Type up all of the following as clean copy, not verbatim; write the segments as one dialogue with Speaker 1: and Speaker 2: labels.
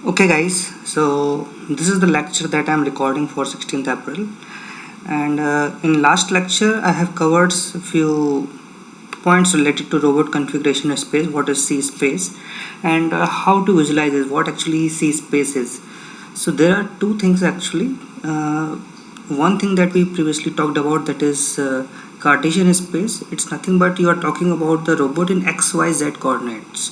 Speaker 1: Okay guys, so this is the lecture that I am recording for 16th April, and in last lecture I have covered a few points related to robot configuration space, what is C space, and how to visualize it, what actually C space is. So there are two things actually. One thing that we previously talked about, that is Cartesian space. It's nothing but you are talking about the robot in XYZ coordinates.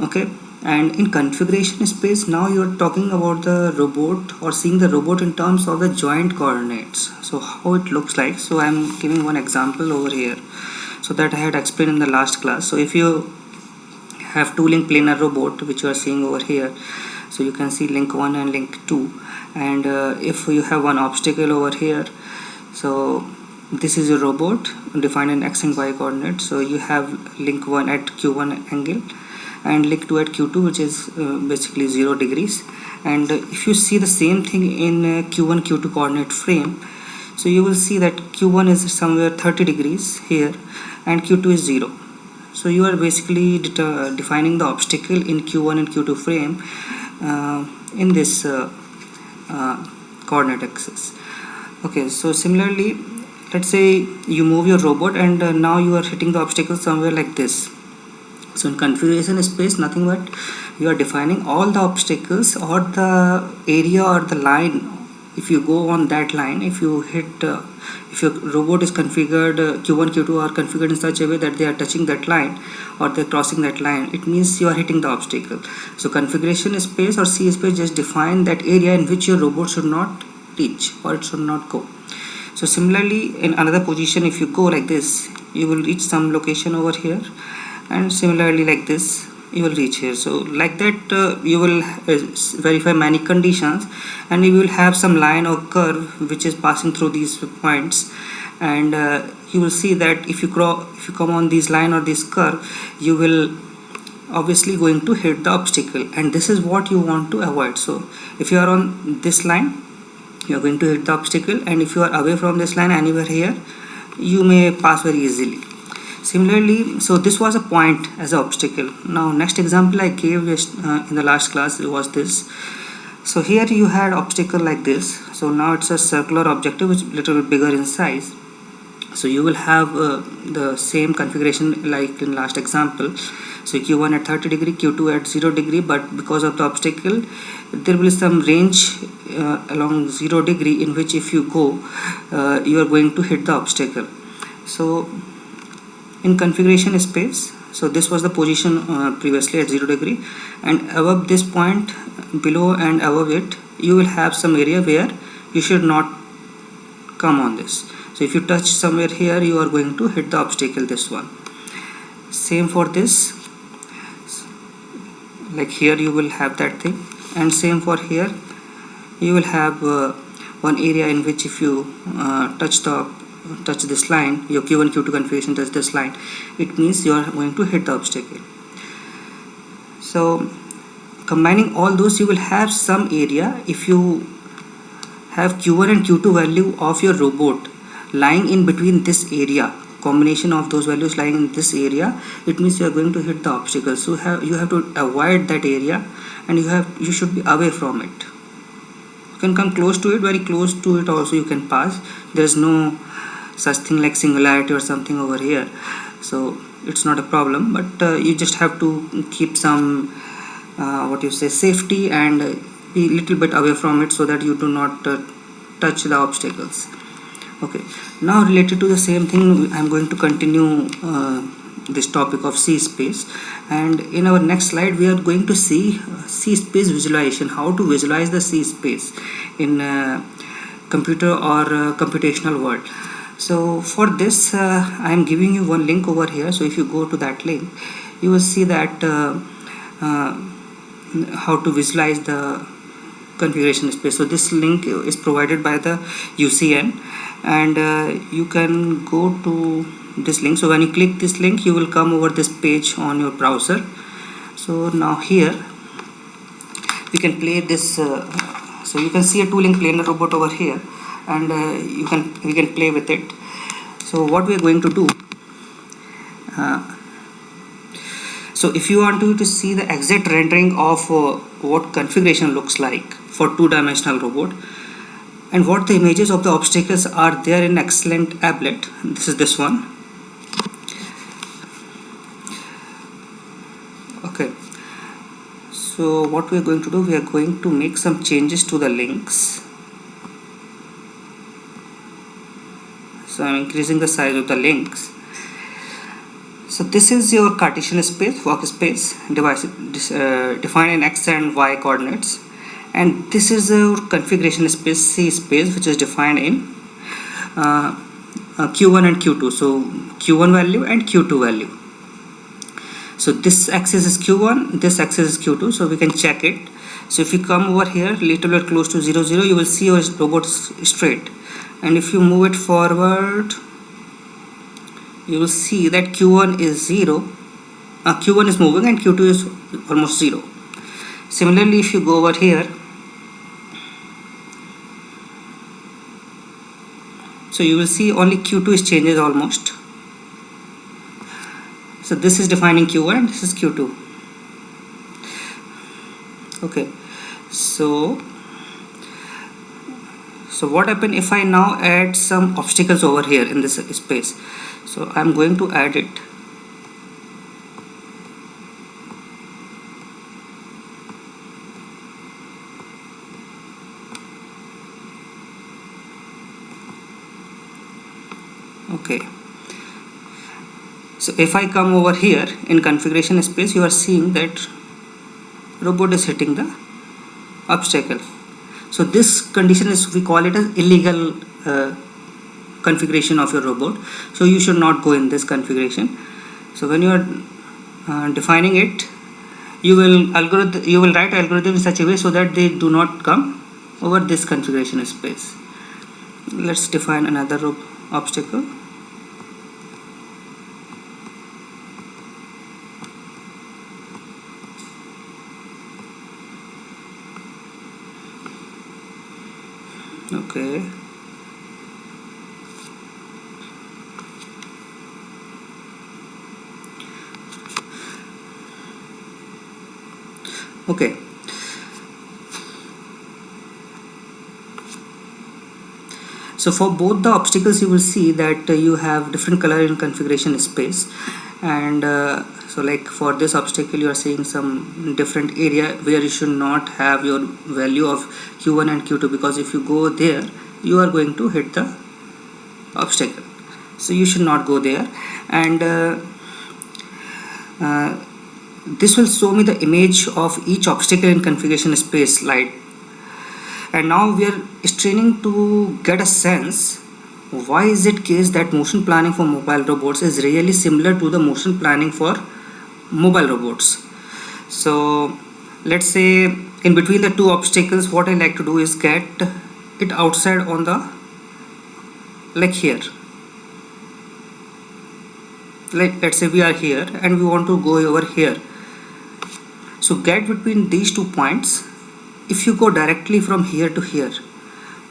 Speaker 1: Okay, and in configuration space now you're talking about the robot or seeing the robot in terms of the joint coordinates. So how it looks like, so I'm giving one example over here, so that I had explained in the last class. So if you have two link planar robot which you are seeing over here, so you can see link 1 and link 2, and if you have one obstacle over here, so this is a robot defined in x and y coordinates. So you have link 1 at q1 angle and link 2 at q2, which is basically 0 degrees. And if you see the same thing in q1 q2 coordinate frame, so you will see that q1 is somewhere 30 degrees here and q2 is 0. So you are basically defining the obstacle in q1 and q2 frame in this coordinate axis. Okay, so similarly, let's say you move your robot and now you are hitting the obstacle somewhere like this. So in configuration space, nothing but you are defining all the obstacles or the area or the line. If you go on that line, if you hit if your robot is configured, q1 q2 are configured in such a way that they are touching that line or they're crossing that line, it means you are hitting the obstacle. So configuration space or C space just define that area in which your robot should not reach or it should not go. So similarly, in another position, if you go like this, you will reach some location over here, and similarly like this you will reach here. So like that you will verify many conditions, and you will have some line or curve which is passing through these points, and you will see that if you come on this line or this curve, you will obviously going to hit the obstacle, and this is what you want to avoid. So if you are on this line, you are going to hit the obstacle, and if you are away from this line anywhere here, you may pass very easily. Similarly, so this was a point as an obstacle. Now next example I gave in the last class was this. So here you had obstacle like this. So now it's a circular objective which is a little bit bigger in size. So you will have the same configuration like in last example. So q1 at 30 degree, q2 at 0 degree, but because of the obstacle there will be some range along 0 degree in which if you go you are going to hit the obstacle. So in configuration space, so this was the position previously at 0 degree, and above this point, below and above it, you will have some area where you should not come on this. So if you touch somewhere here, you are going to hit the obstacle, this one. Same for this, like here you will have that thing, and same for here, you will have one area in which if you touch this line, your q1 q2 configuration touch this line, it means you are going to hit the obstacle. So combining all those, you will have some area. If you have q1 and q2 value of your robot lying in between this area, combination of those values lying in this area, it means you are going to hit the obstacle. So you have to avoid that area, and you should be away from it. You can come close to it, very close to it also you can pass. There is no such thing like singularity or something over here, so it's not a problem, but you just have to keep some what you say safety and be little bit away from it so that you do not touch the obstacles. Okay, now related to the same thing, I'm going to continue this topic of C space, and in our next slide we are going to see C space visualization, how to visualize the C space in computer or computational world. So for this I am giving you one link over here. So if you go to that link, you will see that how to visualize the configuration space. So this link is provided by the UCN, and you can go to this link. So when you click this link, you will come over this page on your browser. So now here we can play this. So you can see a two-link planar robot over here, and we can play with it. So what we are going to do, So if you want to see the exact rendering of what configuration looks like for two-dimensional robot and what the images of the obstacles are there in Excellent Applet, this is this one. Okay, so what we are going to do, we are going to make some changes to the links. So I'm increasing the size of the links. So this is your Cartesian space, workspace, defined in X and Y coordinates, and this is your configuration space, C space, which is defined in Q1 and Q2. So Q1 value and Q2 value. So this axis is Q1, this axis is Q2, so we can check it. So if you come over here little bit close to 0, 0, you will see your robot straight, and if you move it forward, you will see that Q1 is 0, Q1 is moving and Q2 is almost 0. Similarly, if you go over here, so you will see only Q2 is changes almost. So this is defining Q1 and this is Q2. Okay, so what happens if I now add some obstacles over here in this space? So I'm going to add it. Okay, so if I come over here in configuration space, you are seeing that robot is hitting the obstacle. So this condition is, we call it as illegal configuration of your robot, so you should not go in this configuration. So when you are defining it, you will write algorithm in such a way so that they do not come over this configuration space. Let's define another obstacle. Okay, okay, so for both the obstacles you will see that you have different color in configuration space, and so like for this obstacle you are seeing some different area where you should not have your value of Q1 and Q2, because if you go there you are going to hit the obstacle, so you should not go there. And this will show me the image of each obstacle in configuration space slide. And now we are straining to get a sense why is it case that motion planning for mobile robots is really similar to the motion planning for mobile robots. So let's say in between the two obstacles, what I like to do is get it outside on the, like here, like let's say we are here and we want to go over here. So get between these 2 points. If you go directly from here to here,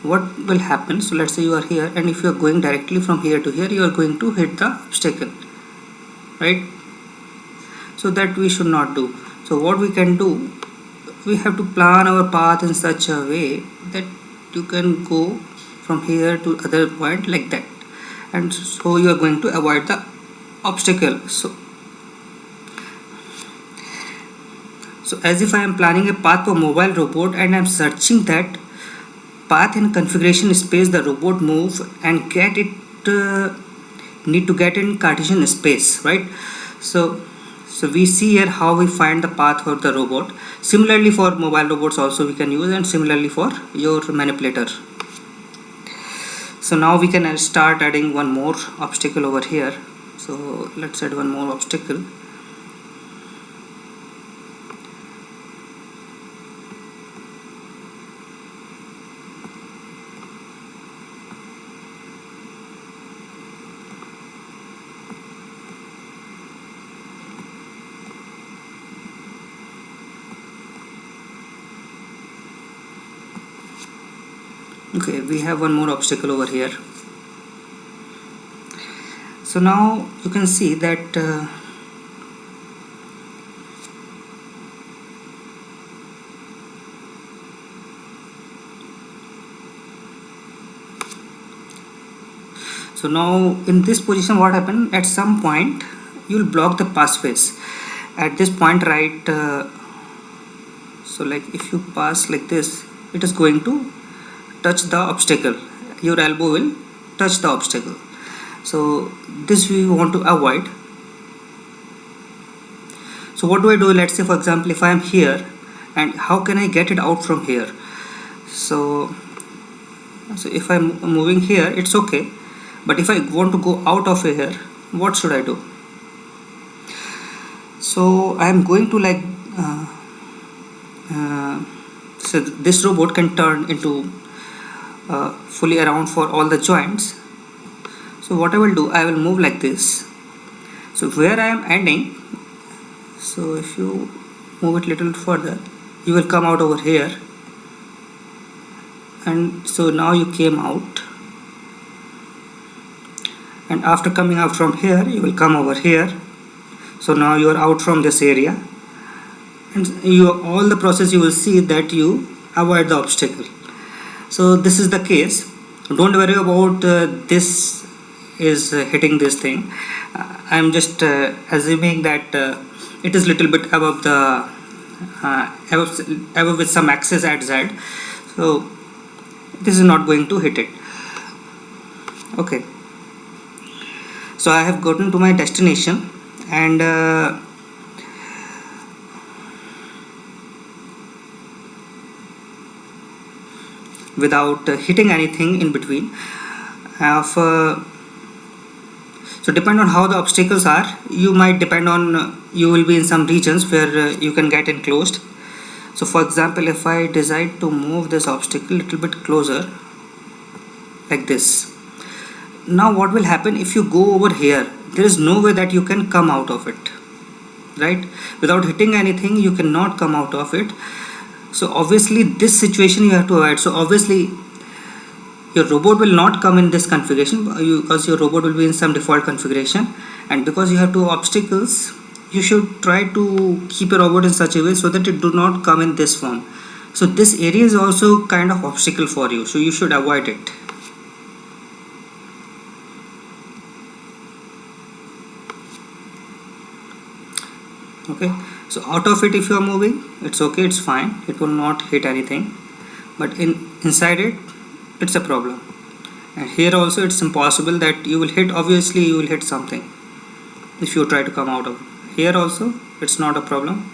Speaker 1: what will happen? So let's say you are here, and if you are going directly from here to here, you are going to hit the obstacle, right? So that we should not do. So what we can do, we have to plan our path in such a way that you can go from here to other point like that, and so you are going to avoid the obstacle. So as if I am planning a path for mobile robot and I am searching that path in configuration space the robot move and get it need to get in Cartesian space, right? So we see here how we find the path for the robot. Similarly for mobile robots also we can use, and similarly for your manipulator. So now we can start adding one more obstacle over here. So let's add one more obstacle. Okay, we have one more obstacle over here. So now you can see that So now in this position, what happened, at some point you will block the pathways at this point, right? So like if you pass like this, it is going to touch the obstacle, your elbow will touch the obstacle. So this we want to avoid. So what do I do? Let's say for example, if I am here, and how can I get it out from here? So if I'm moving here, it's okay, but if I want to go out of here, what should I do? So I am going to like so this robot can turn into fully around for all the joints. So what I will do, I will move like this. So where I am ending, so if you move it little further, you will come out over here, and so now you came out, and after coming out from here, you will come over here. So now you are out from this area, and all the process you will see that you avoid the obstacle. So this is the case. Don't worry about this is hitting this thing. I'm just assuming that it is little bit above the above with some axis at Z, so this is not going to hit it. Okay, so I have gotten to my destination, and without hitting anything in between. So depend on how the obstacles are, you might depend on you will be in some regions where you can get enclosed. So for example, if I decide to move this obstacle a little bit closer like this, now what will happen if you go over here? There is no way that you can come out of it, right? Without hitting anything, you cannot come out of it. So obviously this situation you have to avoid. So obviously your robot will not come in this configuration because your robot will be in some default configuration, and because you have two obstacles, you should try to keep your robot in such a way so that it do not come in this form. So this area is also kind of obstacle for you, so you should avoid it. Okay, so out of it, if you are moving, it's okay, it's fine, it will not hit anything, but inside it, it's a problem. And here also it's impossible that you will hit. Obviously you will hit something if you try to come out of it. Here also it's not a problem.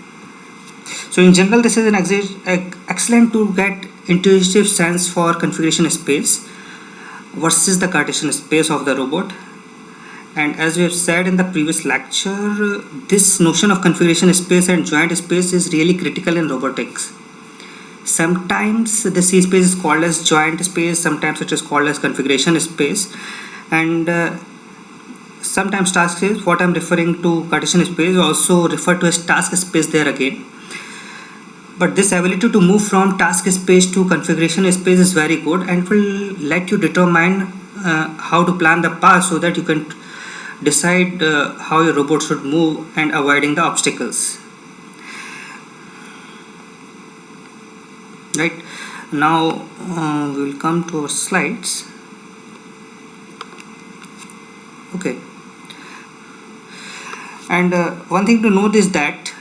Speaker 1: So in general, this is an excellent to get intuitive sense for configuration space versus the Cartesian space of the robot. And as we have said in the previous lecture, this notion of configuration space and joint space is really critical in robotics. Sometimes the C space is called as joint space, sometimes it is called as configuration space, and sometimes task space, what I am referring to Cartesian space, also referred to as task space there again. But this ability to move from task space to configuration space is very good, and will let you determine how to plan the path so that you can decide how your robot should move and avoiding the obstacles. Right, now we will come to our slides. Okay, and one thing to note is that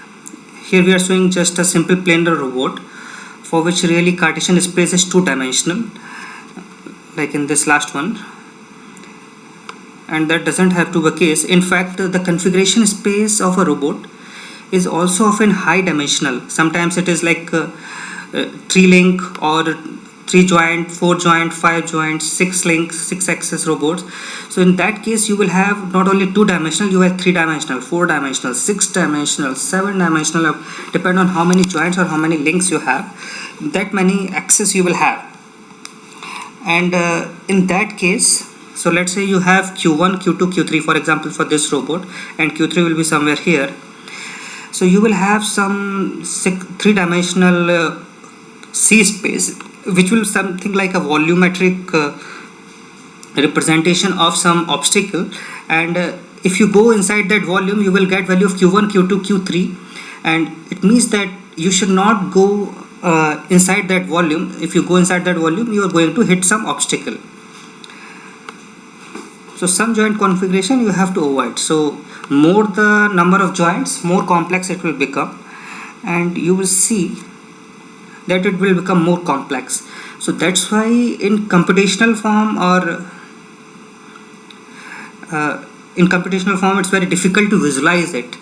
Speaker 1: here we are showing just a simple planar robot for which really Cartesian space is two-dimensional, like in this last one, and that doesn't have to be the case. In fact, the configuration space of a robot is also often high dimensional. Sometimes it is like 3 link or 3 joint, 4 joint, 5 joints, 6 links, 6 axis robots. So in that case you will have not only 2 dimensional, you have 3 dimensional, 4 dimensional, 6 dimensional, 7 dimensional, depend on how many joints or how many links you have, that many axes you will have. And in that case, so let's say you have Q1, Q2, Q3 for example for this robot, and Q3 will be somewhere here. So you will have some 3-dimensional C space, which will something like a volumetric representation of some obstacle, and if you go inside that volume, you will get value of Q1, Q2, Q3, and it means that you should not go inside that volume. If you go inside that volume, you are going to hit some obstacle. So some joint configuration you have to avoid. So more the number of joints, more complex it will become, and you will see that it will become more complex. So that's why in computational form or it's very difficult to visualize it.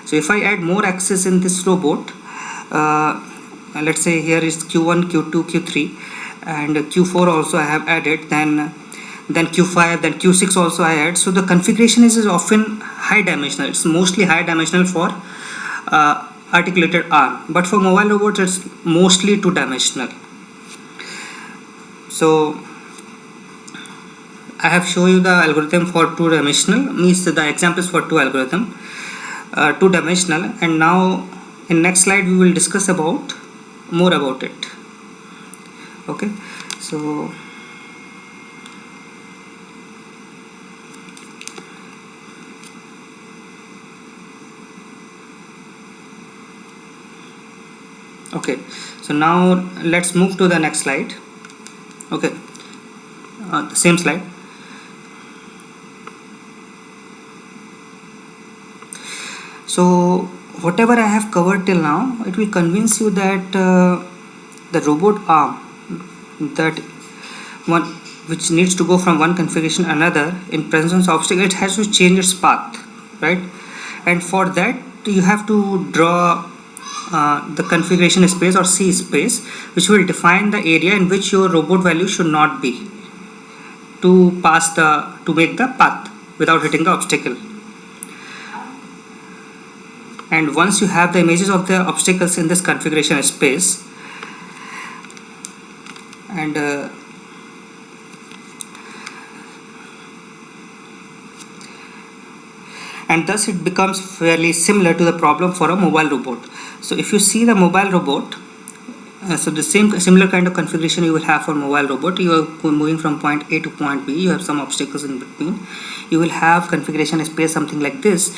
Speaker 1: So if I add more axes in this robot, let's say here is Q1, Q2, Q3, and Q4 also I have added, then Q5, then Q6 also I add. So the configuration is often high dimensional. It's mostly high dimensional for articulated arm, but for mobile robots it's mostly two dimensional. So I have shown you the algorithm for two dimensional, means the examples for two algorithm, two dimensional, and now in next slide we will discuss about more about it. Okay, so okay, so now let's move to the next slide. Okay, the same slide. So whatever I have covered till now, it will convince you that the robot arm, that one which needs to go from one configuration another in presence of obstacle, it has to change its path, right? And for that you have to draw the configuration space or C space, which will define the area in which your robot value should not be to make the path without hitting the obstacle. And once you have the images of the obstacles in this configuration space, and thus it becomes fairly similar to the problem for a mobile robot. So if you see the mobile robot, so the similar kind of configuration you will have for mobile robot. You are moving from point A to point B, you have some obstacles in between, you will have configuration space something like this.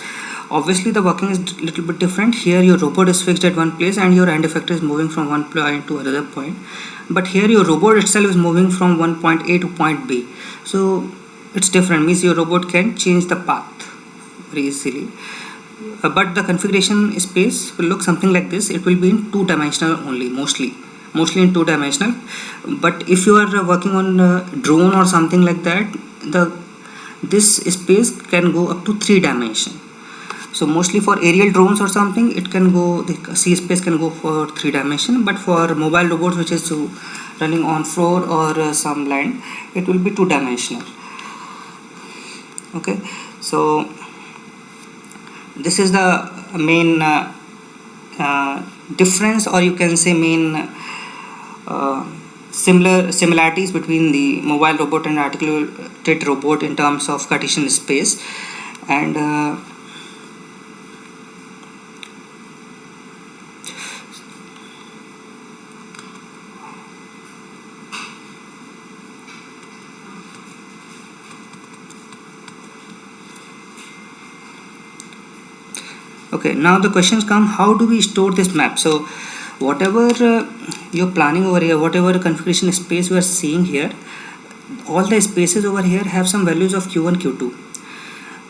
Speaker 1: Obviously the working is a little bit different. Here your robot is fixed at one place and your end effector is moving from one point to another point, but here your robot itself is moving from one point A to point B. So it's different, means your robot can change the path very easily. But the configuration space will look something like this. It will be in two dimensional only, mostly in two dimensional. But if you are working on a drone or something like that, this space can go up to 3 dimension. So mostly for aerial drones or something, it can go, the C space can go for 3 dimension, but for mobile robots which is running on floor or some land, it will be 2 dimensional. Okay, so this is the main difference, or you can say main similarities between the mobile robot and articulated robot in terms of Cartesian space. And okay, now the questions come, how do we store this map? So whatever you're planning over here, whatever configuration space we are seeing here, all the spaces over here have some values of q1, q2.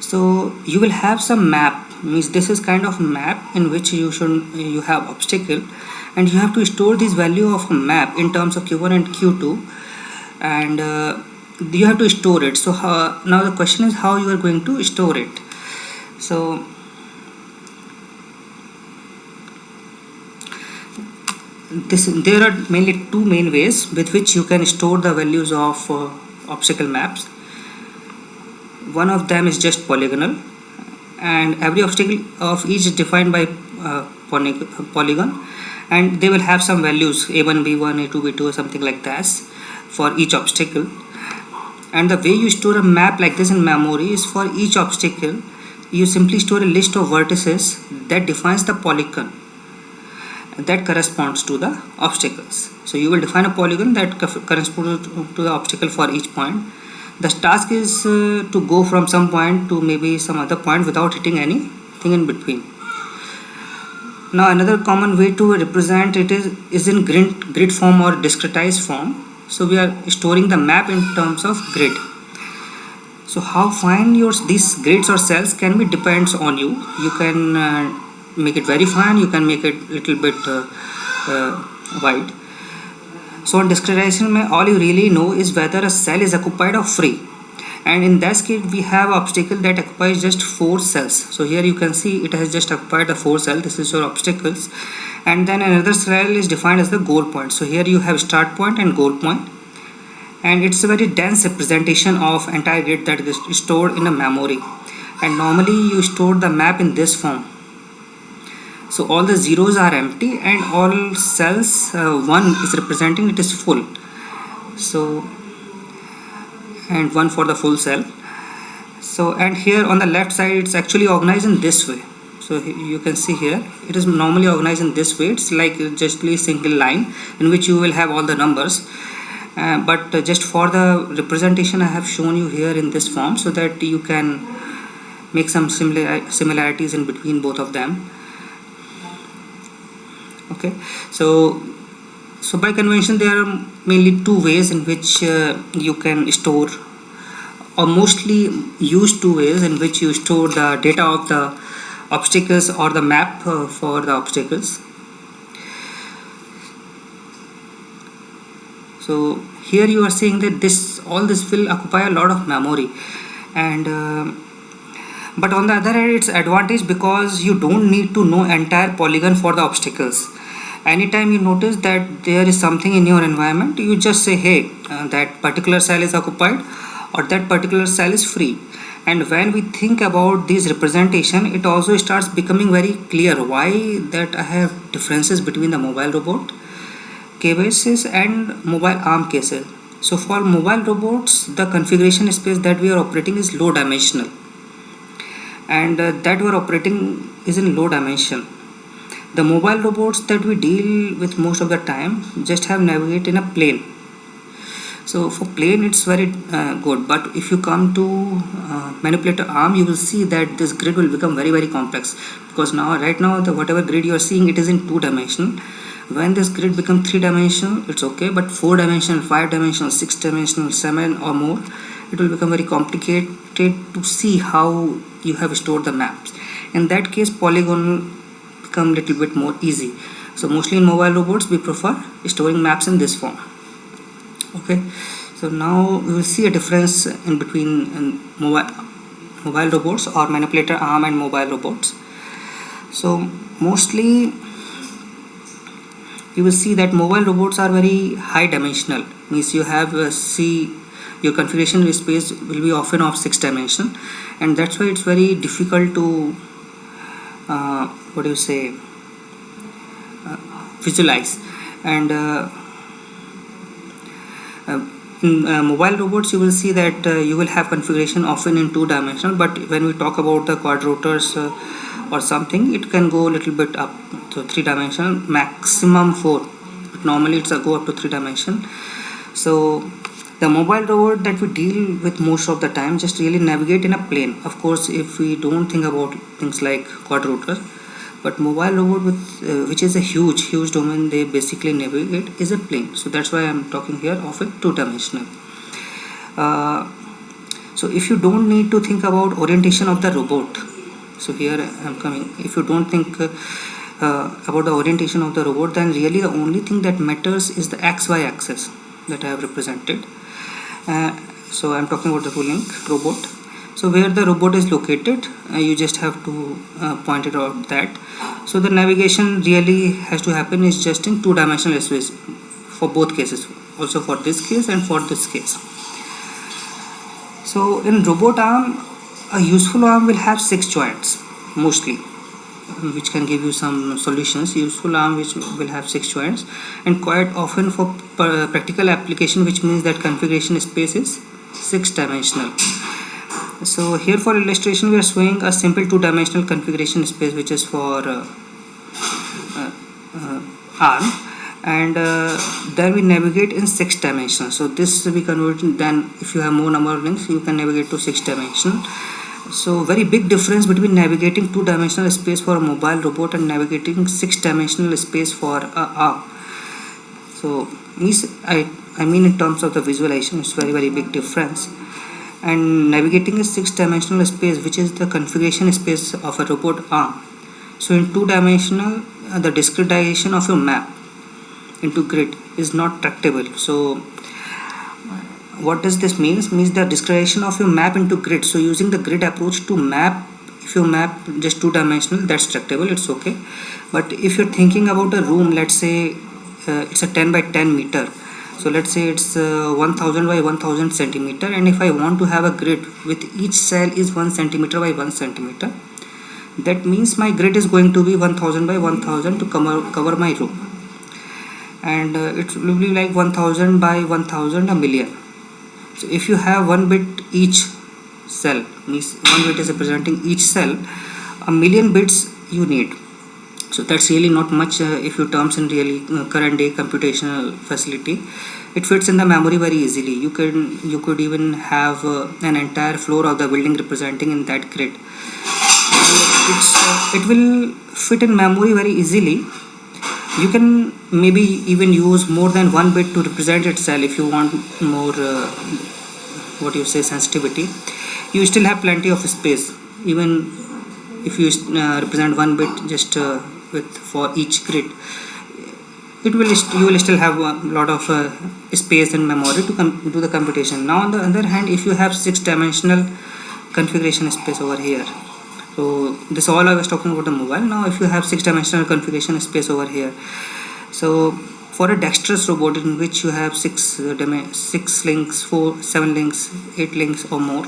Speaker 1: So you will have some map, means this is kind of map in which you have obstacle, and you have to store this value of a map in terms of q1 and q2, and you have to store it. So now the question is how you are going to store it. So there are mainly two main ways with which you can store the values of obstacle maps. One of them is just polygonal, and every obstacle of each is defined by polygon, and they will have some values a1, b1, a2, b2 or something like that for each obstacle. And the way you store a map like this in memory is, for each obstacle you simply store a list of vertices that defines the polygon that corresponds to the obstacles. So you will define a polygon that corresponds to the obstacle for each point. The task is to go from some point to maybe some other point without hitting anything in between. Now another common way to represent it is in grid form or discretized form. So we are storing the map in terms of grid. So how fine these grids or cells can be depends on you. You can make it very fine, you can make it little bit uh, wide. So on discretization, all you really know is whether a cell is occupied or free. And in this case we have obstacle that occupies just 4 cells. So here you can see it has just occupied the 4 cells. This is your obstacles, and then another cell is defined as the goal point. So here you have start point and goal point, and it's a very dense representation of entire grid that is stored in a memory. And normally you store the map in this form. So all the zeros are empty and all cells 1 is representing it is full. So and 1 for the full cell. So and here on the left side it's actually organized in this way. So you can see here it is normally organized in this way. It's like just a single line in which you will have all the numbers, but just for the representation I have shown you here in this form so that you can make some similarities in between both of them. Okay, so by convention there are mainly 2 ways in which you can store, or mostly used 2 ways in which you store the data of the obstacles or the map for the obstacles. So here you are saying that all this will occupy a lot of memory, and but on the other hand it's advantage because you don't need to know entire polygon for the obstacles. Anytime you notice that there is something in your environment, you just say, hey, that particular cell is occupied or that particular cell is free. And when we think about this representation, it also starts becoming very clear why that I have differences between the mobile robot cases and mobile arm cases. So for mobile robots, the configuration space that we are operating is low dimensional, and that we are operating is in low dimension. The mobile robots that we deal with most of the time just have navigate in a plane. So for plane it's very good, but if you come to manipulator arm, you will see that this grid will become very complex, because right now the whatever grid you are seeing, it is in 2 dimension. When this grid becomes 3 dimensional, it's okay, but 4 dimensional, 5 dimensional, 6 dimensional, 7 or more, it will become very complicated to see how you have stored the maps. In that case, polygon become little bit more easy. So mostly in mobile robots we prefer storing maps in this form. Okay, so now we will see a difference in between mobile robots or manipulator arm and mobile robots. So mostly you will see that mobile robots are very high dimensional, means you have your configuration space will be often of 6 dimension, and that's why it's very difficult to visualize. And in mobile robots you will see that you will have configuration often in 2 dimensional, but when we talk about the quadrotors or something, it can go a little bit up to 3 dimensional, maximum 4, but normally it's a go up to 3 dimension. So the mobile robot that we deal with most of the time just really navigate in a plane. Of course, if we don't think about things like quadrotor, but mobile robot with which is a huge domain, they basically navigate is a plane. So that's why I'm talking here of a 2 dimensional. So if you don't need to think about orientation of the robot, so here I'm coming, if you don't think about the orientation of the robot, then really the only thing that matters is the XY axis that I have represented. So I'm talking about the ruling robot. So where the robot is located, you just have to point it out that. So the navigation really has to happen is just in 2 dimensional space for both cases, also for this case and for this case. So in robot arm, a useful arm will have 6 joints mostly, which can give you some solutions. Useful arm which will have 6 joints, and quite often for practical application, which means that configuration space is 6 dimensional. So here for illustration we are showing a simple 2 dimensional configuration space which is for arm, and there we navigate in 6 dimensions. So this we convert, then if you have more number of links you can navigate to 6 dimension. So very big difference between navigating 2 dimensional space for a mobile robot and navigating 6 dimensional space for a arm. So I mean in terms of the visualization, it's very big difference. And navigating a six-dimensional space, which is the configuration space of a robot arm. So in two-dimensional, the discretization of your map into grid is not tractable. So what does this means? Means the discretization of your map into grid. So using the grid approach to map, if you map just two-dimensional, that's tractable, it's okay. But if you're thinking about a room, let's say it's a 10 by 10 meter, so let's say it's 1000 by 1000 centimeter, and if I want to have a grid with each cell is 1 centimeter by 1 centimeter, that means my grid is going to be 1000 by 1000 to cover my room, and it will be like 1000 by 1000 a million. So if you have one bit each cell, means one bit is representing each cell, a million bits you need. So that's really not much if you terms in really current day computational facility. It fits in the memory very easily. You could even have an entire floor of the building representing in that grid. It will fit in memory very easily. You can maybe even use more than one bit to represent itself if you want more what you say sensitivity. You still have plenty of space even if you represent one bit just with for each grid. You will still have a lot of space and memory to do the computation. Now on the other hand, if you have six-dimensional configuration space over here, so this all I was talking about the mobile. Now if you have six-dimensional configuration space over here, so for a dexterous robot in which you have six links, 7 links, 8 links or more,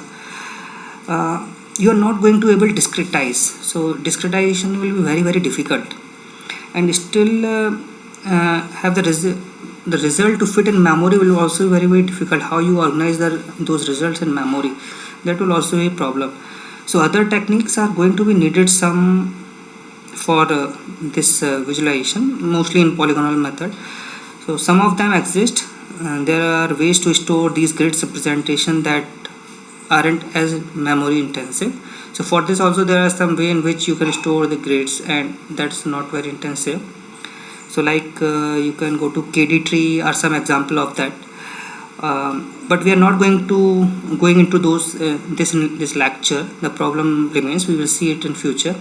Speaker 1: you are not going to able to discretize. So discretization will be very difficult, and still have the result to fit in memory will also be very difficult. How you organize those results in memory, that will also be a problem. So other techniques are going to be needed some for this visualization, mostly in polygonal method. So some of them exist. There are ways to store these grids representation that aren't as memory intensive. So for this also there are some way in which you can store the grids, and that's not very intensive. So like you can go to KD tree or some example of that. But we are not going into those this lecture. The problem remains, we will see it in future.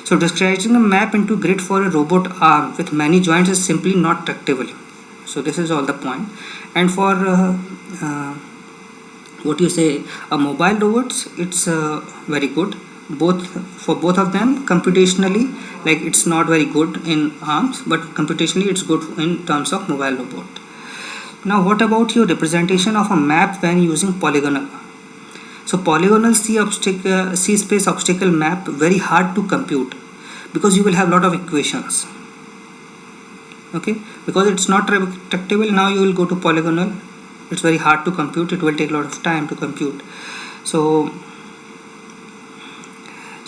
Speaker 1: So describing a map into grid for a robot arm with many joints is simply not tractable. So this is all the point. And for what you say a mobile robots, it's very good. For both of them computationally, like it's not very good in arms, but computationally it's good in terms of mobile robot. Now what about your representation of a map when using polygonal? So polygonal C space obstacle map very hard to compute because you will have lot of equations. Okay, because it's not tractable. Now you will go to polygonal, it's very hard to compute, it will take a lot of time to compute. So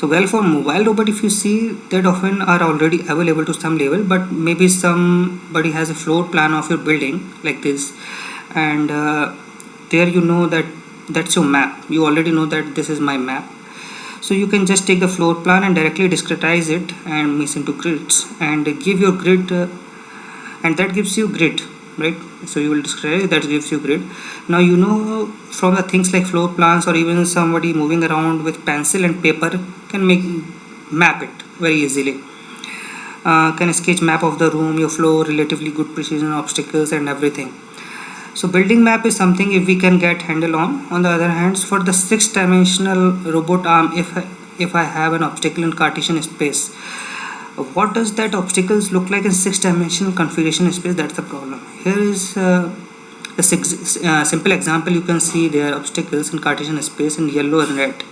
Speaker 1: well, for mobile robot, if you see, that often are already available to some level, but maybe somebody has a floor plan of your building like this, and there you know that that's your map. You already know that this is my map. So you can just take the floor plan and directly discretize it and mix into grids and give your grid, and that gives you grid, right? So you will discretize, that gives you grid. Now you know from the things like floor plans, or even somebody moving around with pencil and paper can map it very easily. Can sketch map of the room, your floor, relatively good precision, obstacles and everything. So building map is something if we can get handle on. On the other hand, for the six-dimensional robot arm, if I have an obstacle in Cartesian space, what does that obstacles look like in six-dimensional configuration space? That's the problem. Here is a simple example. You can see there are obstacles in Cartesian space in yellow and red.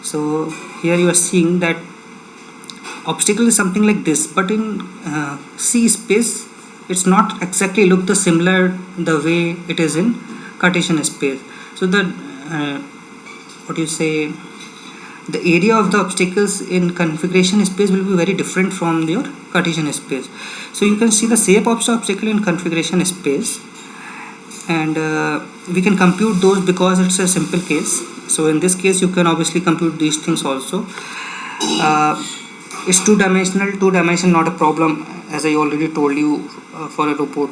Speaker 1: So here you are seeing that obstacle is something like this, but in C space it's not exactly look the similar the way it is in Cartesian space. So the what you say, the area of the obstacles in configuration space will be very different from your Cartesian space. So you can see the shape of the obstacle in configuration space, and we can compute those because it's a simple case. So in this case you can obviously compute these things also. It's two-dimension not a problem, as I already told you. For a robot,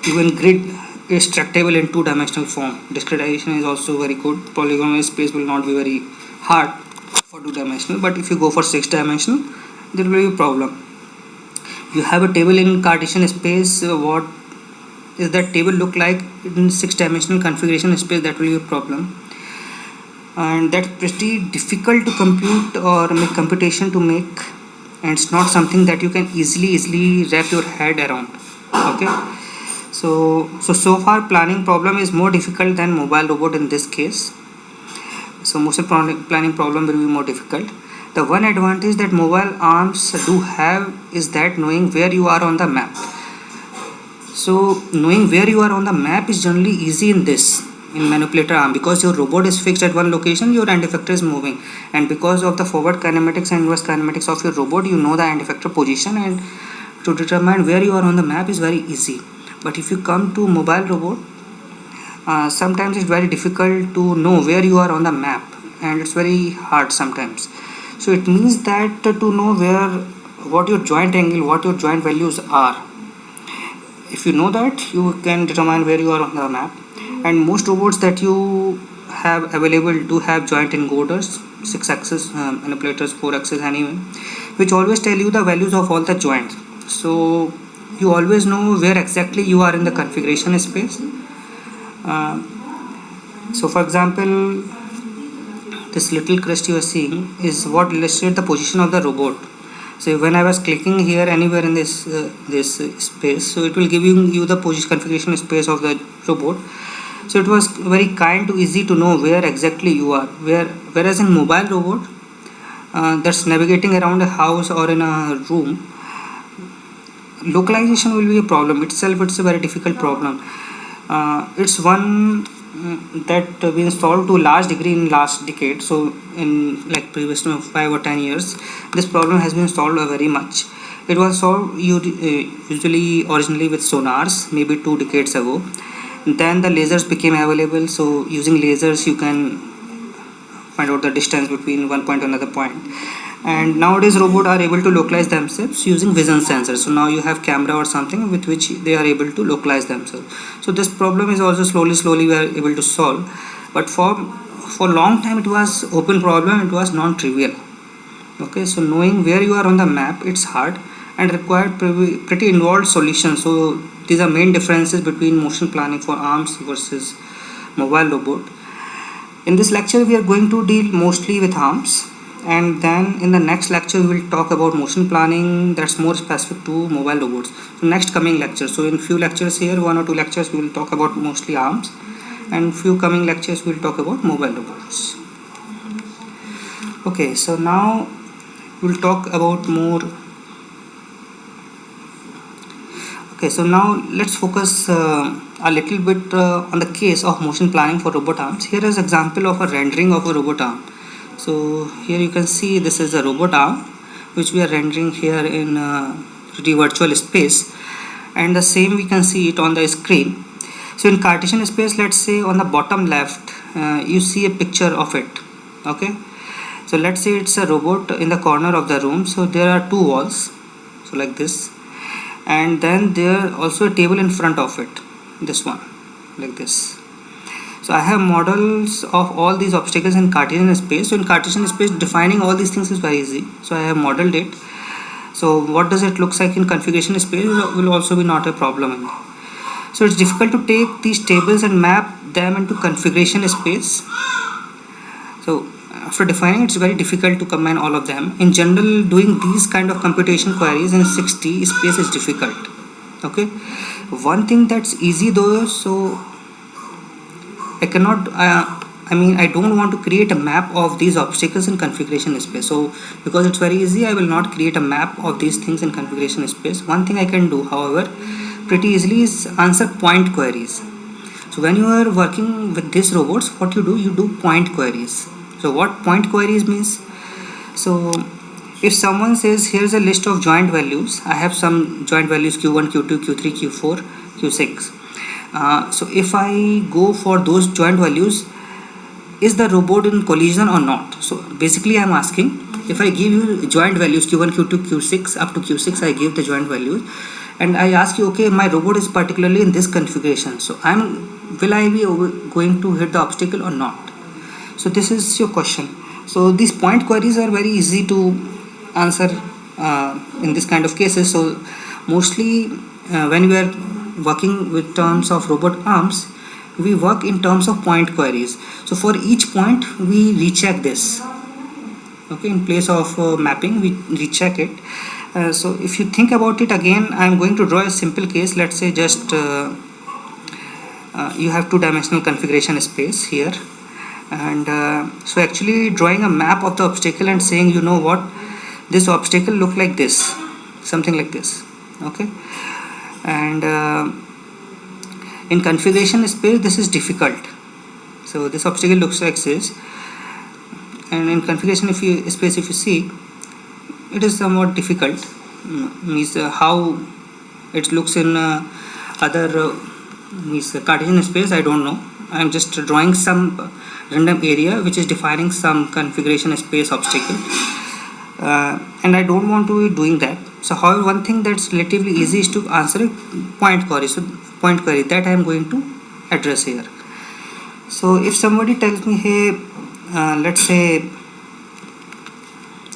Speaker 1: even grid extractable in two-dimensional form. Discretization is also very good. Polygonal space will not be very hard for two-dimensional, but if you go for six-dimensional, there will be a problem. You have a table in Cartesian space. What is that table look like in six-dimensional configuration space? That will be a problem, and that's pretty difficult to compute or make computation to make, and it's not something that you can easily wrap your head around. Okay, so far planning problem is more difficult than mobile robot in this case. So motion planning problem will be more difficult. The one advantage that mobile arms do have is that knowing where you are on the map. So knowing where you are on the map is generally easy in manipulator arm, because your robot is fixed at one location, your end effector is moving, and because of the forward kinematics and inverse kinematics of your robot, you know the end effector position, and to determine where you are on the map is very easy. But if you come to mobile robot, sometimes it's very difficult to know where you are on the map, and it's very hard sometimes. So it means that to know what your joint angle, what your joint values are, if you know that, you can determine where you are on the map. And most robots that you have available do have joint encoders, 6-axis manipulators, 4-axis anyway, which always tell you the values of all the joints. So you always know where exactly you are in the configuration space. So for example, this little crest you are seeing is what illustrates the position of the robot. So when I was clicking here anywhere in this space, so it will give you the position configuration space of the robot. So it was very kind to easy to know where exactly you are. Whereas in mobile robot, that's navigating around a house or in a room, localization will be a problem itself. It's a very difficult problem. It's one that been solved to a large degree in last decade. So in like previous 5 or 10 years, this problem has been solved very much. It was solved usually originally with sonars, maybe 2 decades ago. Then the lasers became available, so using lasers you can find out the distance between one point to another point. And nowadays robots are able to localize themselves using vision sensors. So now you have camera or something with which they are able to localize themselves. So this problem is also slowly we are able to solve. But for long time it was open problem, it was non-trivial. Okay, so knowing where you are on the map, it's hard and required pretty involved solutions. So these are main differences between motion planning for arms versus mobile robot. In this lecture we are going to deal mostly with arms, and then in the next lecture we will talk about motion planning that's more specific to mobile robots. So next coming lecture, so in few lectures here, 1 or 2 lectures we will talk about mostly arms, and few coming lectures we will talk about mobile robots. Okay, so now we will talk about more. Okay, so now let's focus a little bit on the case of motion planning for robot arms. Here is example of a rendering of a robot arm. So here you can see this is a robot arm which we are rendering here in the virtual space, and the same we can see it on the screen. So in Cartesian space, let's say on the bottom left you see a picture of it. Okay, so let's say it's a robot in the corner of the room. So there are 2 walls, so like this, and then there also a table in front of it, this one, like this. So I have models of all these obstacles in Cartesian space. So in Cartesian space, defining all these things is very easy. So I have modeled it. So what does it look like in configuration space will also be not a problem. So it's difficult to take these tables and map them into configuration space. So after defining, it's very difficult to combine all of them. In general, doing these kind of computation queries in 6D space is difficult. Okay, one thing that's easy though, so I cannot I don't want to create a map of these obstacles in configuration space. So because it's very easy, I will not create a map of these things in configuration space. One thing I can do, however, pretty easily is answer point queries. So when you are working with these robots, what you do point queries. So what point queries means? So if someone says here's a list of joint values, I have some joint values q1, q2, q3, q4, q6. So if I go for those joint values, is the robot in collision or not? So basically I'm asking, if I give you joint values q1, q2, q6 up to q6, I give the joint values, and I ask you, okay, my robot is particularly in this configuration, so will I be going to hit the obstacle or not? So this is your question. So these point queries are very easy to answer in this kind of cases. So mostly when we are working with terms of robot arms, we work in terms of point queries. So for each point we recheck this. Okay, in place of mapping we recheck it. So if you think about it again, I am going to draw a simple case. Let's say just you have two-dimensional configuration space here, and so actually drawing a map of the obstacle and saying, you know what, this obstacle look like this, something like this. Okay, and in configuration space this is difficult. So this obstacle looks like this, and in configuration space if you see, it is somewhat difficult. Means how it looks in other means Cartesian space, I don't know. I am just drawing some random area which is defining some configuration space obstacle, and I don't want to be doing that. So however, one thing that's relatively easy is to answer a point query. So point query that I am going to address here. So if somebody tells me, hey, let's say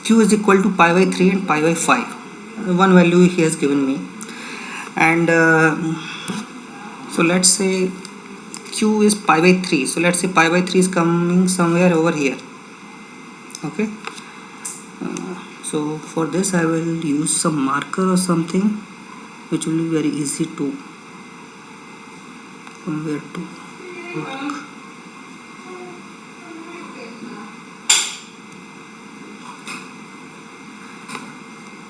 Speaker 1: q is equal to pi by 3 and pi by 5, one value he has given me, and so let's say q is pi by 3. So let's say pi by 3 is coming somewhere over here. Okay, so for this I will use some marker or something which will be very easy to somewhere to work.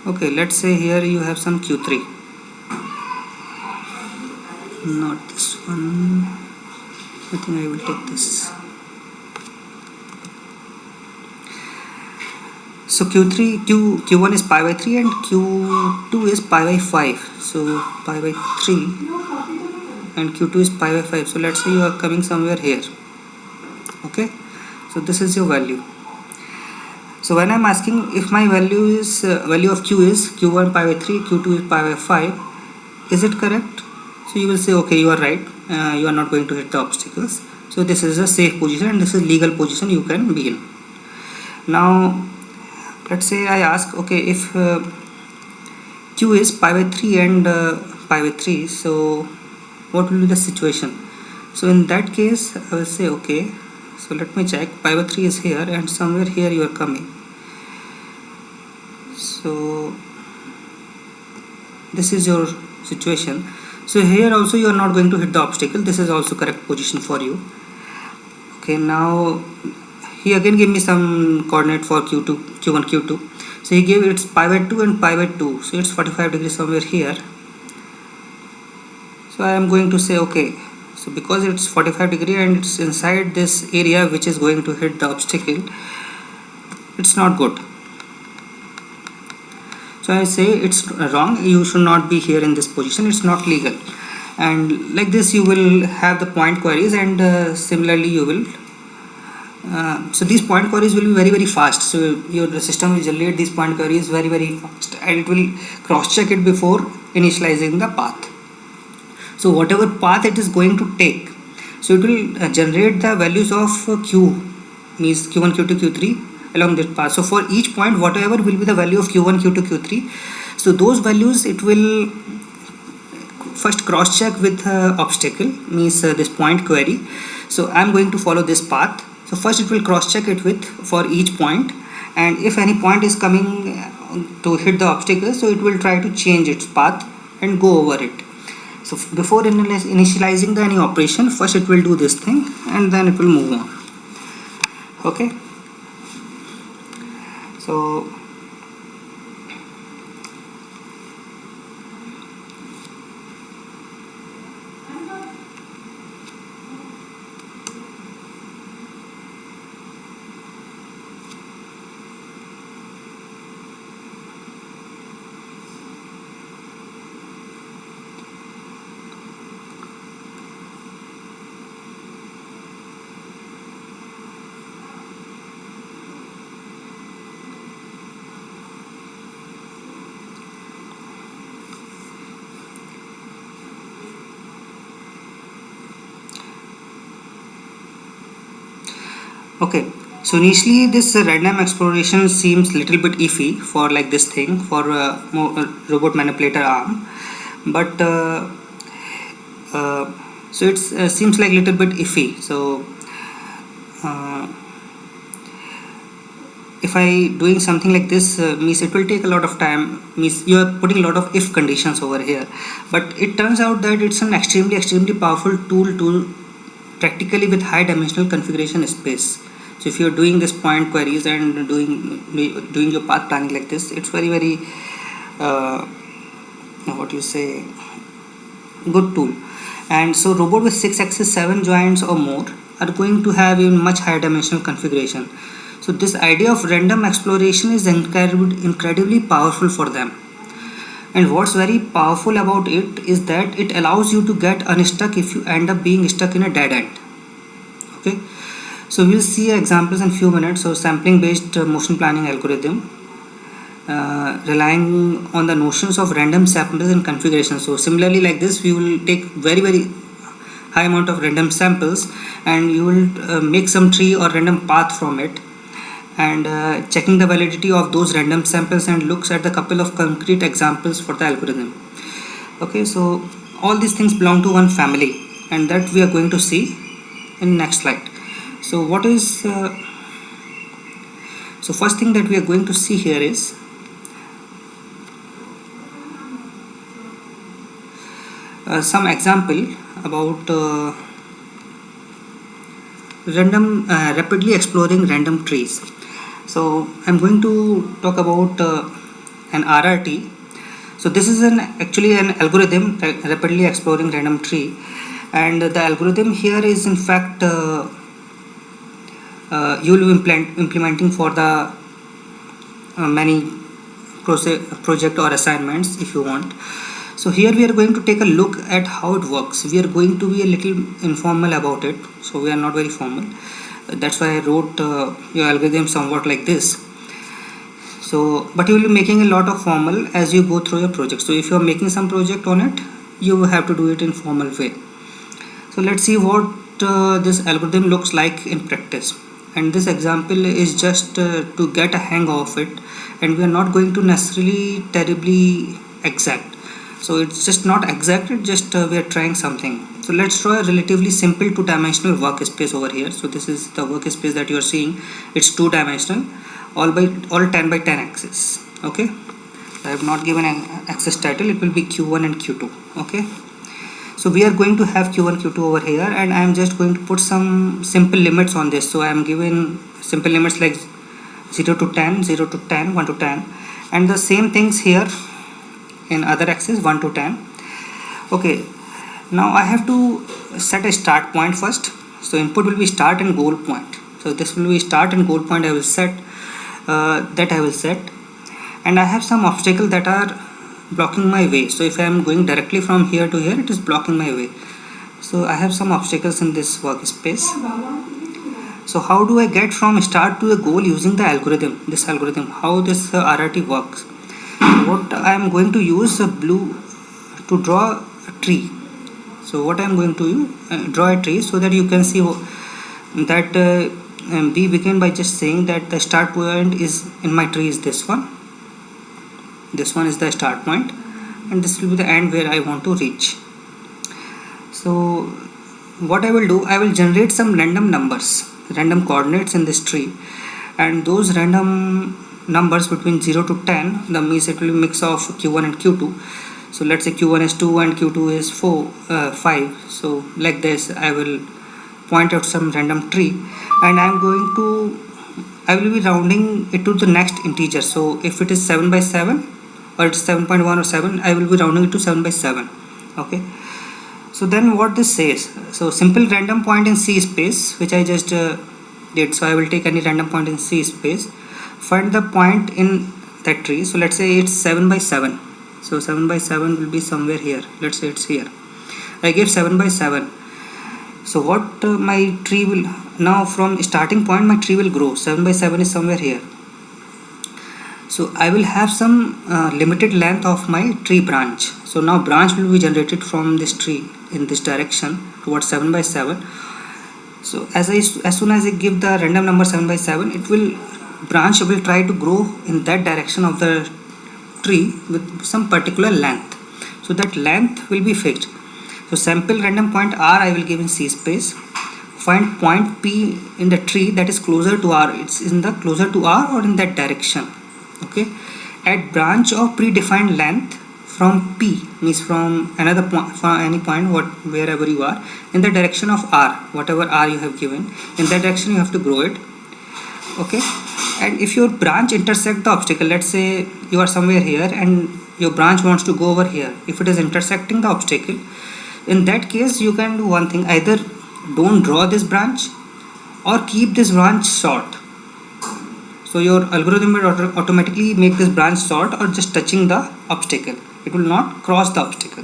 Speaker 1: Okay, let's say here you have some q3, not this one. I think I will take this. So q1 is pi by 3 and q2 is pi by 5. So pi by 3 and q2 is pi by 5. So let's say you are coming somewhere here. Okay, so this is your value. So when I'm asking if my value is value of q is q1 pi by 3, q2 is pi by 5, is it correct? So you will say, okay, you are right, you are not going to hit the obstacles. So this is a safe position and this is legal position you can be in. Now let's say I ask, okay, if q is pi by 3 and pi by 3, so what will be the situation? So in that case I will say, okay, so let me check, pi by 3 is here and somewhere here you are coming. So this is your situation. So here also you are not going to hit the obstacle. This is also correct position for you. Okay, now he again gave me some coordinate for q2, q1, q2. So he gave it's pi by 2 and pi by 2. So it's 45 degrees somewhere here. So I am going to say, okay, so because it's 45 degree and it's inside this area which is going to hit the obstacle, it's not good. So I say it's wrong, you should not be here in this position, it's not legal. And like this you will have the point queries, and similarly you will so these point queries will be very fast. So your system will generate these point queries very fast, and it will cross check it before initializing the path. So whatever path it is going to take, so it will generate the values of q, means q1, q2, q3 along that path. So for each point whatever will be the value of q1, q2, q3, so those values it will first cross check with obstacle, means this point query. So I am going to follow this path. So first it will cross check it with for each point, and if any point is coming to hit the obstacle, so it will try to change its path and go over it. So before initializing any operation, first it will do this thing and then it will move on. Okay, so Okay, so initially this random exploration seems little bit iffy for like this thing for robot manipulator arm, but uh, so it seems like little bit iffy. So uh, if I doing something like this means it will take a lot of time, means you are putting a lot of if conditions over here, but it turns out that it's an extremely powerful tool to practically with high dimensional configuration space. So if you're doing this point queries and doing your path planning like this, it's very uh, what you say, good tool. And so robot with 6 axis 7 joints or more are going to have even much higher dimensional configuration. So this idea of random exploration is incredibly powerful for them. And what's very powerful about it is that it allows you to get unstuck if you end up being stuck in a dead end. Okay, so we'll see examples in few minutes. So sampling based motion planning algorithm relying on the notions of random samples and configuration. So similarly like this we will take very high amount of random samples and you will make some tree or random path from it, and checking the validity of those random samples and looks at the couple of concrete examples for the algorithm. Okay, so all these things belong to one family and that we are going to see in next slide. So what is so first thing that we are going to see here is some example about rapidly exploring random trees. So I'm going to talk about an RRT. So this is actually an algorithm rapidly exploring random tree, and the algorithm here is in fact you will be implementing for the many project or assignments if you want. So here we are going to take a look at how it works. We are going to be a little informal about it, so we are not very formal. That's why I wrote your algorithm somewhat like this. So but you will be making a lot of formal as you go through your project. So if you are making some project on it, you have to do it in formal way. So let's see what this algorithm looks like in practice, and this example is just to get a hang of it, and we are not going to necessarily terribly exact. So it's just not exact, it's just we are trying something. So let's draw a relatively simple two-dimensional workspace over here. So this is the workspace that you are seeing. It's two-dimensional, all 10 by 10 axis. Okay, I have not given an axis title. It will be q1 and q2. Okay, so we are going to have q1 q2 over here, and I am just going to put some simple limits on this. So I am given simple limits like 0 to 10, 0 to 10, 1 to 10, and the same things here in other axis 1 to 10. Okay, now I have to set a start point first. So input will be start and goal point. So this will be start and goal point. I will set and I have some obstacle that are blocking my way. So if I am going directly from here to here, it is blocking my way. So I have some obstacles in this workspace. So how do I get from start to a goal using the algorithm, this algorithm, how this RRT works? What I am going to use blue to draw a tree. So what I am going to draw a tree so that you can see that we begin by just saying that the start point is in my tree is this one. This one is the start point, and this will be the end where I want to reach. So what I will do, I will generate some random numbers, random coordinates in this tree, and those random numbers between 0 to 10, that means it will be a mix of q1 and q2. So let's say q1 is 2 and q2 is 5. So like this I will point out some random tree, and I will be rounding it to the next integer. So if it is 7 by 7 or it's 7.1 or 7, I will be rounding it to 7 by 7. Okay, so then what this says, so simple random point in C space, which I just did. So I will take any random point in C space, find the point in that tree. So let's say it's 7 by 7. So 7 by 7 will be somewhere here. Let's say it's here. I gave 7 by 7. So what my tree will, now from starting point my tree will grow. 7 by 7 is somewhere here. So I will have some limited length of my tree branch. So now branch will be generated from this tree in this direction towards 7 by 7. So as soon as I give the random number 7 by 7, it will branch will try to grow in that direction of the tree with some particular length. So that length will be fixed. So sample random point r I will give in C space. Find point P in the tree that is closer to r. It's in the closer to r or in that direction. Okay. Add branch of predefined length from P, means from another point, from any point wherever you are, in the direction of r, whatever r you have given, in that direction you have to grow it. Okay. And if your branch intersect the obstacle, let's say you are somewhere here and your branch wants to go over here, if it is intersecting the obstacle, in that case you can do one thing: either don't draw this branch or keep this branch short. So your algorithm will automatically make this branch short or just touching the obstacle. It will not cross the obstacle.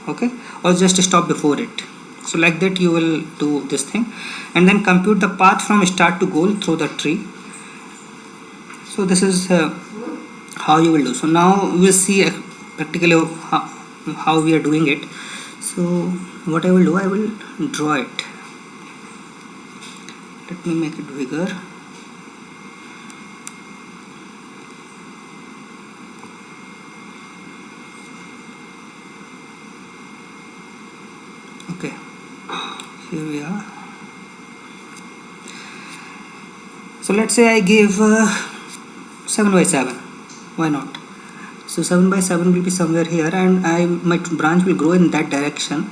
Speaker 1: Okay, or just stop before it. So like that you will do this thing, and then compute the path from start to goal through the tree. So this is how you will do. So now we will see practically how we are doing it. So what I will do, I will draw it. Let me make it bigger. Okay, here we are. So let's say I give 7 by 7. Why not? So 7 by 7 will be somewhere here, and my branch will grow in that direction.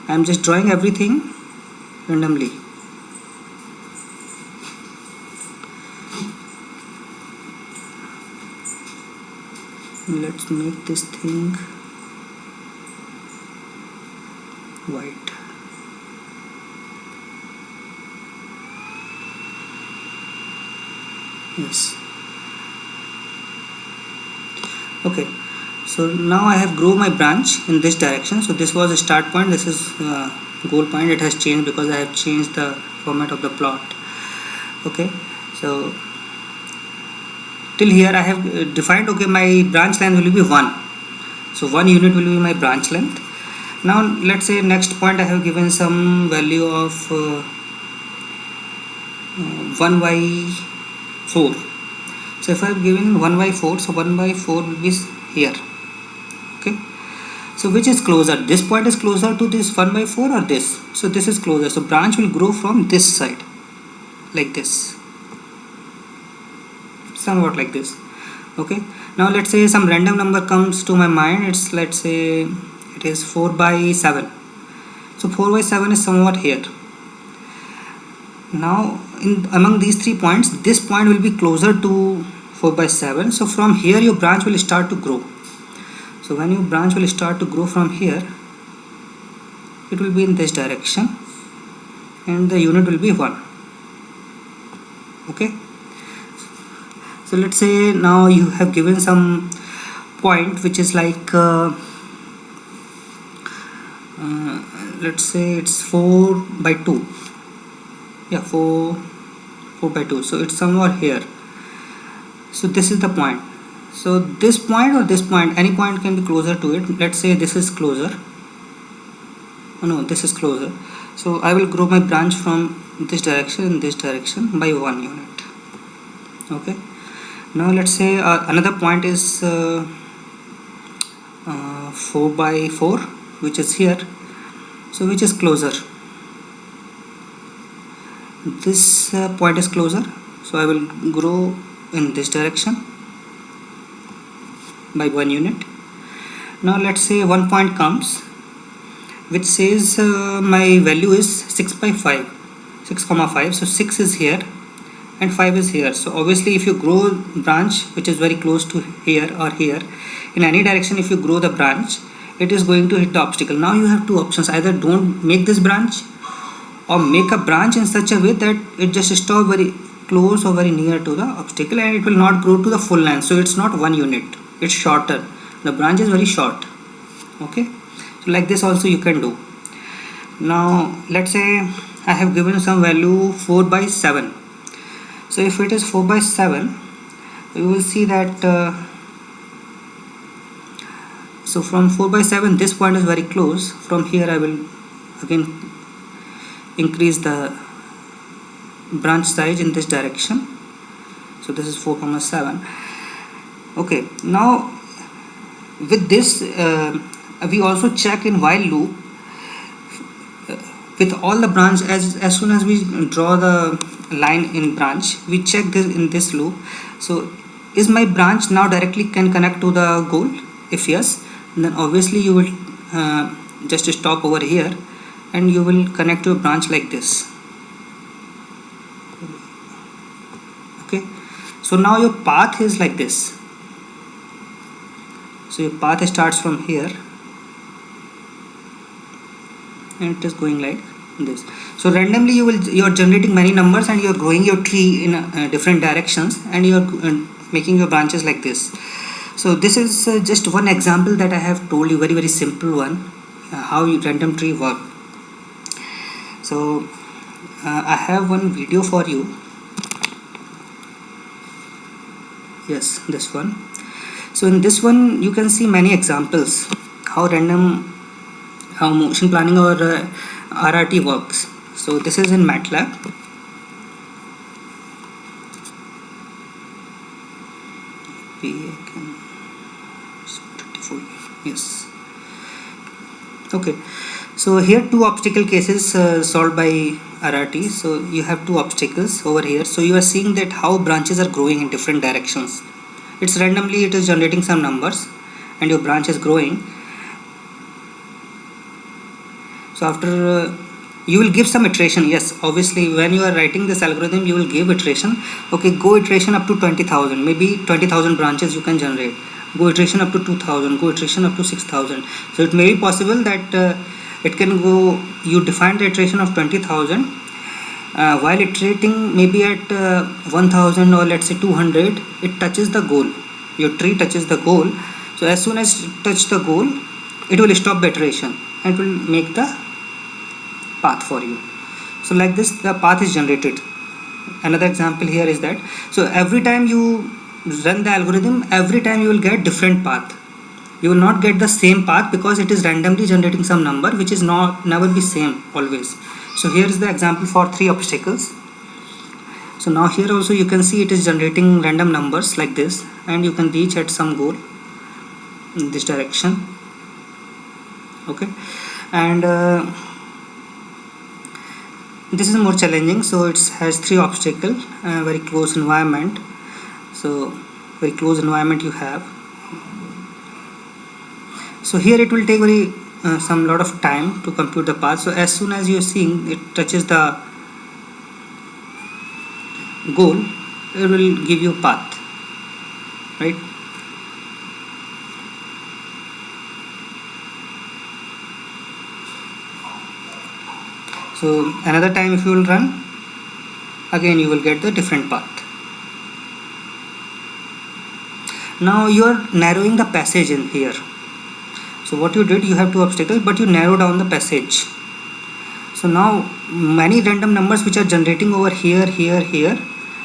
Speaker 1: I am just drawing everything randomly. Let's make this thing white. Yes. Okay, so now I have grown my branch in this direction. So this was a start point, this is goal point. It has changed because I have changed the format of the plot. Okay, so till here I have defined, okay, my branch length will be 1. So 1 unit will be my branch length. Now let's say next point I have given some value of 1 by 4. So if I have given 1 by 4, so 1 by 4 will be here. Okay, so which is closer? This point is closer to this 1 by 4 or this? So this is closer. So branch will grow from this side, like this, somewhat like this. Okay, now let's say some random number comes to my mind. It's, let's say it is 4 by 7. So 4 by 7 is somewhat here. Now among these 3 points, this point will be closer to 4 by 7. So from here your branch will start to grow. So when your branch will start to grow from here, it will be in this direction and the unit will be 1. Okay, so let's say now you have given some point which is like let's say it's 4 by 2. Yeah, 4 by 2. So it's somewhere here. So this is the point. So this point or this point, any point can be closer to it. Let's say this is closer. Oh no, this is closer. So I will grow my branch from this direction and this direction by 1 unit. Okay, now let's say another point is 4 by 4, which is here. So which is closer? This point is closer, so I will grow in this direction by 1 unit. Now let's say one point comes which says my value is 6 by 5, 6,5. So 6 is here and 5 is here. So obviously if you grow branch which is very close to here or here, in any direction if you grow the branch, it is going to hit the obstacle. Now you have two options: either don't make this branch or make a branch in such a way that it just stop very close or very near to the obstacle and it will not grow to the full length. So it's not 1 unit, it's shorter. The branch is very short. Okay, so like this also you can do. Now let's say I have given some value 4 by 7. So if it is 4 by 7, you will see that so from 4 by 7 this point is very close. From here I will again increase the branch size in this direction. So this is 4,7. Okay, now with this we also check in while loop with all the branch. As soon as we draw the line in branch, we check this in this loop. So is my branch now directly can connect to the goal? If yes, then obviously you will just stop over here and you will connect to a branch like this. Okay, so now your path is like this. So your path starts from here and it is going like this. So randomly you are generating many numbers and you are growing your tree in different directions, and you are making your branches like this. So this is just one example that I have told you, very simple one, how random tree work. So I have one video for you. Yes, this one. So in this one you can see many examples how motion planning or RRT works. So this is in MATLAB. Yes. Okay. So here two obstacle cases solved by RRT. So you have two obstacles over here. So you are seeing that how branches are growing in different directions. It's randomly, it is generating some numbers and your branch is growing. So after you will give some iteration. Yes, obviously when you are writing this algorithm you will give iteration. Okay, go iteration up to 20,000, maybe 20,000 branches you can generate. Go iteration up to 2,000, go iteration up to 6,000. So it may be possible that it can go, you define the iteration of 20,000, while iterating maybe at 1,000 or let's say 200, it touches the goal. Your tree touches the goal. So as soon as it touches the goal, it will stop the iteration and it will make the path for you. So like this the path is generated. Another example here is that, so every time you run the algorithm, every time you will get different path. You will not get the same path because it is randomly generating some number which is never be same always. So here is the example for 3 obstacles. So now here also you can see it is generating random numbers like this, and you can reach at some goal in this direction. Okay, and this is more challenging. So it has 3 obstacles, very close environment. So very close environment you have. So here it will take very some lot of time to compute the path. So as soon as you are seeing it touches the goal, it will give you path, right? So another time if you will run, again you will get the different path. Now you are narrowing the passage in here. So what you did, you have 2 obstacles but you narrow down the passage. So now many random numbers which are generating over here,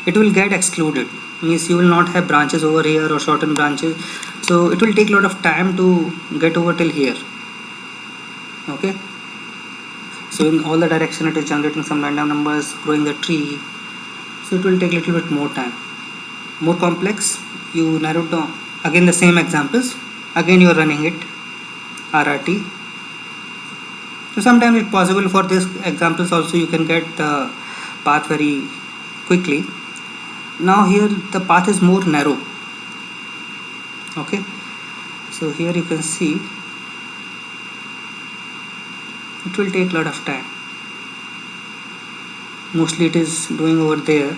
Speaker 1: it will get excluded. Means you will not have branches over here or shortened branches. So it will take a lot of time to get over till here. Okay. So in all the direction it is generating some random numbers, growing the tree. So it will take a little bit more time. More complex, you narrow down. Again the same examples. Again you are running it. RRT. So sometimes it's possible for these examples also you can get the path very quickly. Now here the path is more narrow. Okay, so here you can see it will take a lot of time. Mostly it is doing over there.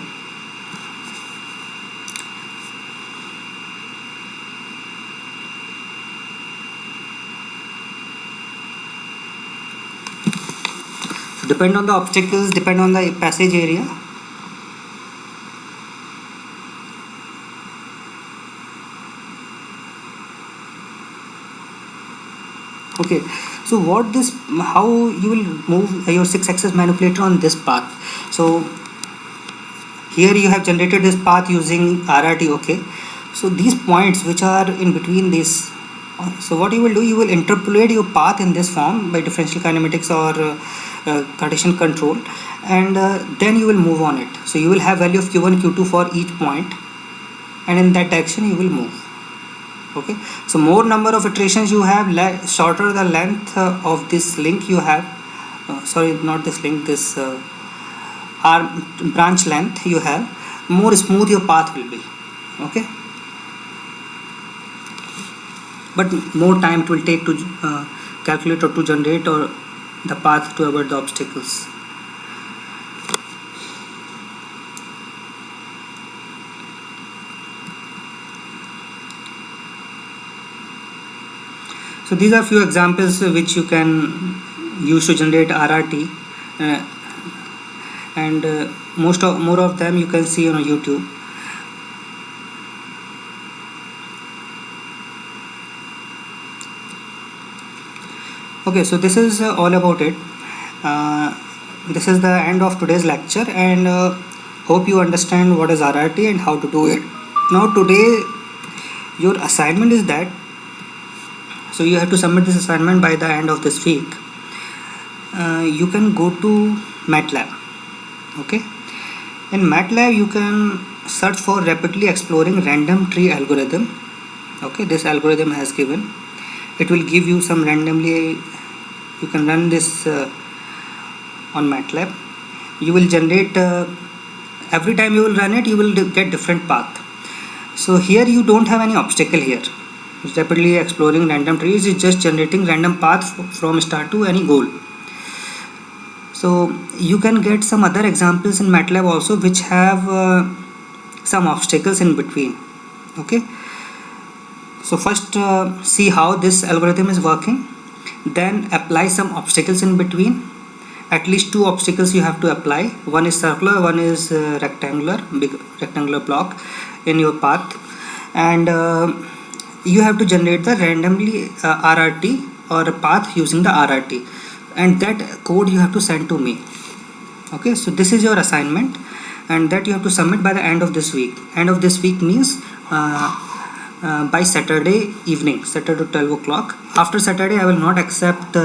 Speaker 1: Depend on the obstacles, depend on the passage area. Okay, so how you will move your 6-axis manipulator on this path. So here you have generated this path using RRT. Okay, so these points which are in between this, so what you will do, you will interpolate your path in this form by differential kinematics or Cartesian control, and then you will move on it. So you will have value of q1 q2 for each point, and in that direction you will move. Okay, so more number of iterations you have, shorter the length of this link you have, sorry, not this link, this arm branch length you have, more smooth your path will be. Okay, but more time it will take to calculate or to generate or the path to avoid the obstacles. So these are few examples which you can use to generate RRT, and more of them you can see on YouTube. Okay, so this is all about it. This is the end of today's lecture, and hope you understand what is RRT and how to do it. Now today your assignment is that, so you have to submit this assignment by the end of this week. You can go to MATLAB. Okay, in MATLAB you can search for rapidly exploring random tree algorithm. Okay, this algorithm has given, it will give you some randomly, you can run this on MATLAB. You will generate every time you will run it you will get different path. So here you don't have any obstacle here. Rapidly exploring random trees is just generating random path from start to any goal. So you can get some other examples in MATLAB also which have some obstacles in between. Okay, so first see how this algorithm is working, then apply some obstacles in between. At least 2 obstacles you have to apply. One is circular, one is rectangular, big rectangular block in your path, and you have to generate the randomly RRT or a path using the RRT, and that code you have to send to me. Okay, so this is your assignment, and that you have to submit by the end of this week. End of this week means by Saturday evening, Saturday 12 o'clock. After Saturday I will not accept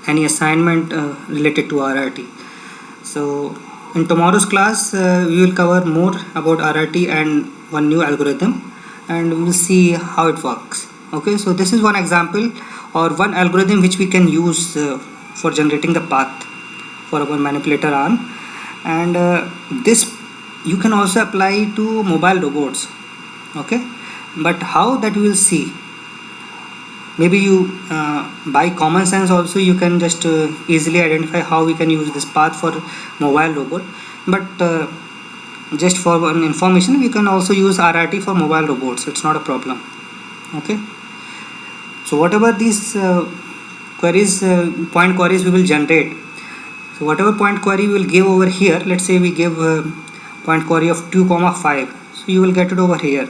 Speaker 1: any assignment related to RRT. So in tomorrow's class we will cover more about RRT and one new algorithm, and we will see how it works. Okay, so this is one example or one algorithm which we can use for generating the path for our manipulator arm, and this you can also apply to mobile robots. Okay, but how, that we will see. Maybe you by common sense also you can just easily identify how we can use this path for mobile robot, but just for one information, we can also use RRT for mobile robots. It's not a problem. Okay, so whatever these queries, point queries we will generate, so whatever point query we will give over here, let's say we give point query of 2,5, so you will get it over here.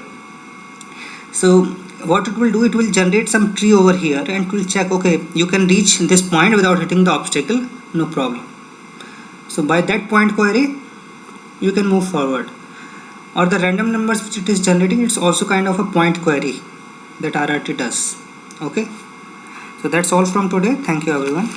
Speaker 1: So what it will do, it will generate some tree over here and it will check, okay, you can reach this point without hitting the obstacle, no problem. So by that point query you can move forward. Or the random numbers which it is generating, it's also kind of a point query that RRT does. Okay, so that's all from today. Thank you everyone.